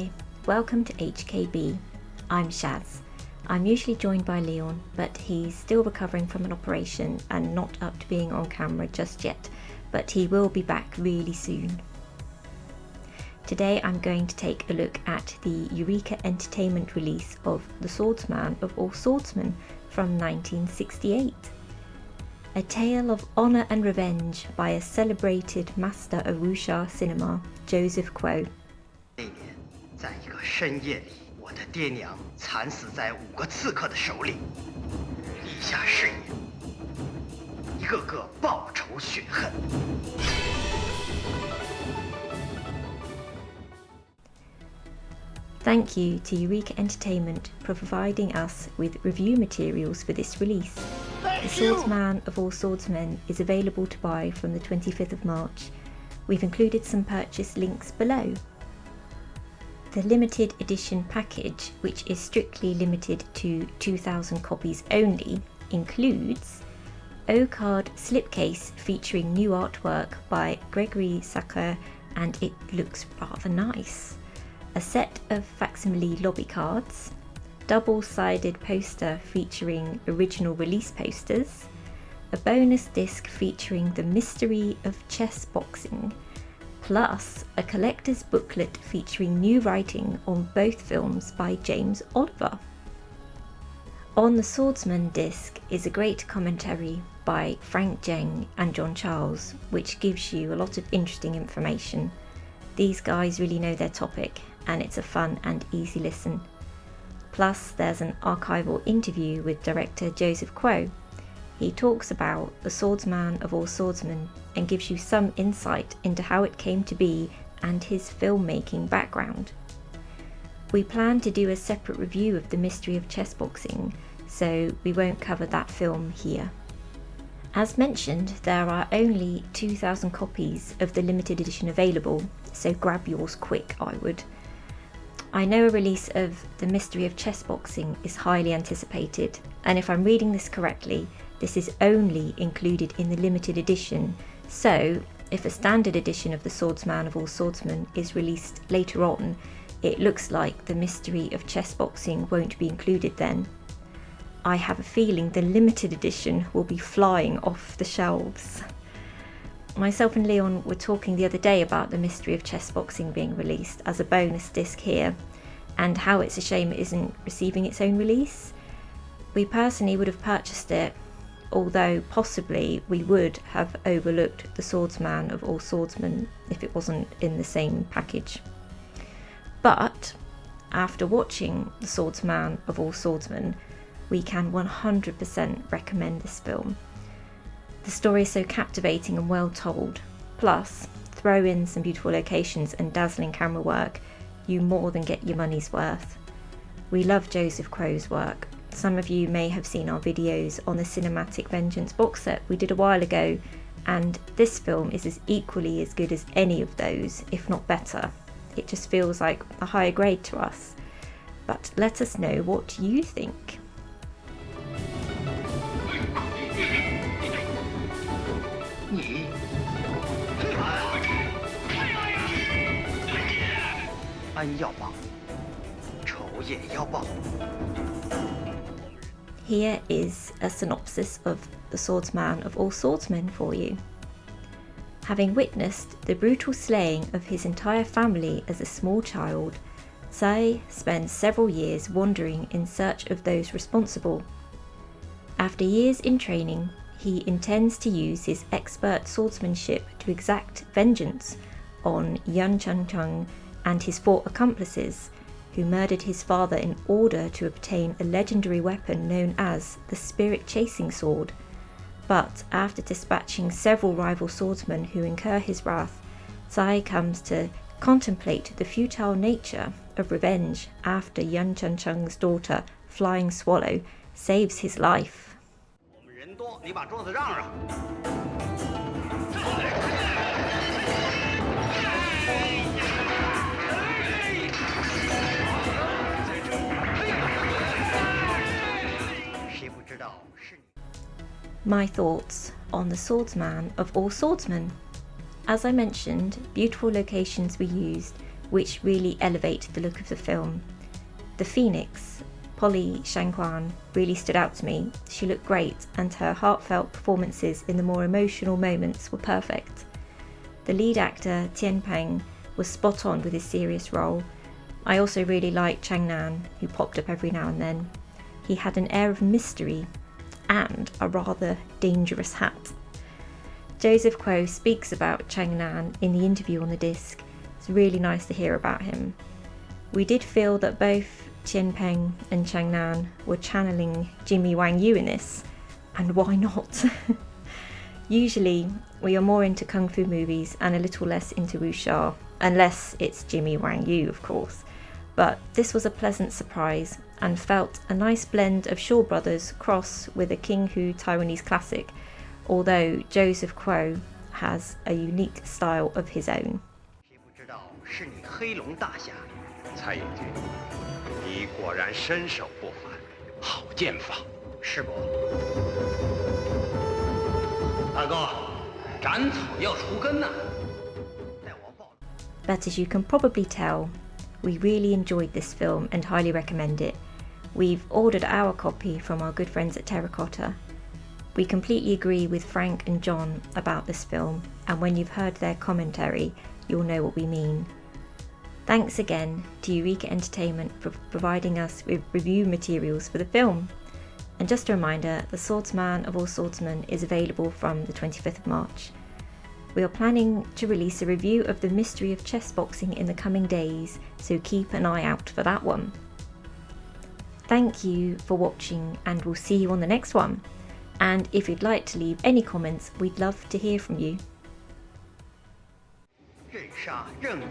Hi, welcome to HKB. I'm Shaz. I'm usually joined by Leon, but he's still recovering from an operation and not up to being on camera just yet, but he will be back really soon. Today I'm going to take a look at the EUREKA Entertainment release of The Swordsman of all Swordsmen from 1968. A tale of honour and revenge by a celebrated master of Wuxia cinema, Joseph Kuo. 那年，在一个深夜里，我的爹娘惨死在5个刺客的手里。以下誓言，一个个报仇雪恨。Thank you to EUREKA Entertainment for providing us with review materials for this release. The Swordsman of all Swordsmen is available to buy from the 25th of March. We've included some purchase links below. The limited edition package, which is strictly limited to 2,000 copies only, includes O-card slipcase featuring new artwork by Gregory Sacker, and it looks rather nice. A set of facsimile lobby cards, double-sided poster featuring original release posters, a bonus disc featuring the mystery of chess boxing, plus a collector's booklet featuring new writing on both films by James Oliver. On the Swordsman disc is a great commentary by Frank Jeng and John Charles, which gives you a lot of interesting information. These guys really know their topic, and it's a fun and easy listen. Plus there's an archival interview with director Joseph Kuo. He talks about the Swordsman of all Swordsmen and gives you some insight into how it came to be and his filmmaking background. We plan to do a separate review of the mystery of chess boxing, so we won't cover that film here. As mentioned, there are only 2,000 copies of the limited edition available, so grab yours quick, I would. I know a release of The Mystery of Chess Boxing is highly anticipated, and if I'm reading this correctly, this is only included in the limited edition, so if a standard edition of The Swordsman of all Swordsmen is released later on, it looks like The Mystery of Chess Boxing won't be included then. I have a feeling the limited edition will be flying off the shelves. Myself and Leon were talking the other day about The Mystery of Chess Boxing being released as a bonus disc here, and how it's a shame it isn't receiving its own release. We personally would have purchased it, although possibly we would have overlooked The Swordsman of all Swordsmen if it wasn't in the same package. But after watching The Swordsman of all Swordsmen, we can 100% recommend this film. The story is so captivating and well told, plus throw in some beautiful locations and dazzling camera work, you more than get your money's worth. We love Joseph Kuo's work. Some of you may have seen our videos on the Cinematic Vengeance box set we did a while ago, and this film is equally as good as any of those, if not better. It just feels like a higher grade to us. But let us know what you think. Here is a synopsis of The Swordsman of all Swordsmen for you. Having witnessed the brutal slaying of his entire family as a small child, Tsai spends several years wandering in search of those responsible. After years in training, he intends to use his expert swordsmanship to exact vengeance on Yan Changcheng and his 4 accomplices, who murdered his father in order to obtain a legendary weapon known as the Spirit Chasing Sword. But after dispatching several rival swordsmen who incur his wrath, Tsai comes to contemplate the futile nature of revenge after Yan Changcheng's daughter, Flying Swallow, saves his life. My thoughts on The Swordsman of all Swordsmen. As I mentioned, beautiful locations were used, which really elevate the look of the film. The Phoenix, Polly Shang-Kuan, really stood out to me. She looked great, and her heartfelt performances in the more emotional moments were perfect. The lead actor, Tian Peng, was spot on with his serious role. I also really liked Chang Nan, who popped up every now and then. He had an air of mystery and a rather dangerous hat. Joseph Kuo speaks about Chang Nan in the interview on the disc. It's really nice to hear about him. We did feel that both Tian Peng and Chang Nan were channeling Jimmy Wang Yu in this, and why not? Usually we are more into kung fu movies and a little less into wuxia, unless it's Jimmy Wang Yu, of course. But this was a pleasant surprise and felt a nice blend of Shaw Brothers cross with a King Hu Taiwanese classic, although Joseph Kuo has a unique style of his own. 谁不知道是你黑龙大侠？蔡英军，你果然身手不凡，好剑法。是不？大哥，斩草要除根呐！待我报。 But as you can probably tell, we really enjoyed this film and highly recommend it. We've ordered our copy from our good friends at TERRACOTTA. We completely agree with Frank and John about this film, and when you've heard their commentary, you'll know what we mean. Thanks again to Eureka Entertainment for providing us with review materials for the film. And just a reminder, The Swordsman of all Swordsmen is available from the 25th of March. We are planning to release a review of the mystery of chess boxing in the coming days, so keep an eye out for that one. Thank you for watching, and we'll see you on the next one. And if you'd like to leave any comments, we'd love to hear from you. 任杀任剐。